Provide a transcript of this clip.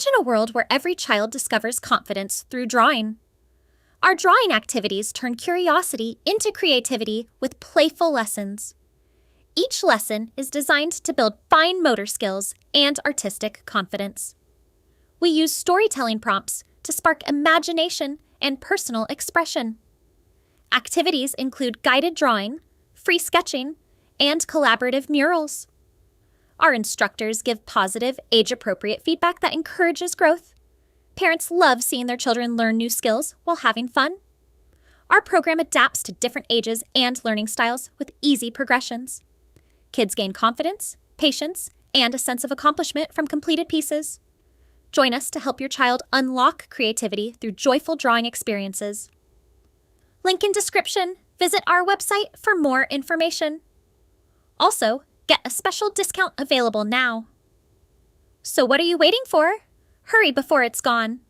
Imagine a world where every child discovers confidence through drawing. Our drawing activities turn curiosity into creativity with playful lessons. Each lesson is designed to build fine motor skills and artistic confidence. We use storytelling prompts to spark imagination and personal expression. Activities include guided drawing, free sketching, and collaborative murals. Our instructors give positive, age-appropriate feedback that encourages growth. Parents love seeing their children learn new skills while having fun. Our program adapts to different ages and learning styles with easy progressions. Kids gain confidence, patience, and a sense of accomplishment from completed pieces. Join us to help your child unlock creativity through joyful drawing experiences. Link in description. Visit our website for more information. Also, get a special discount available now. So what are you waiting for? Hurry before it's gone.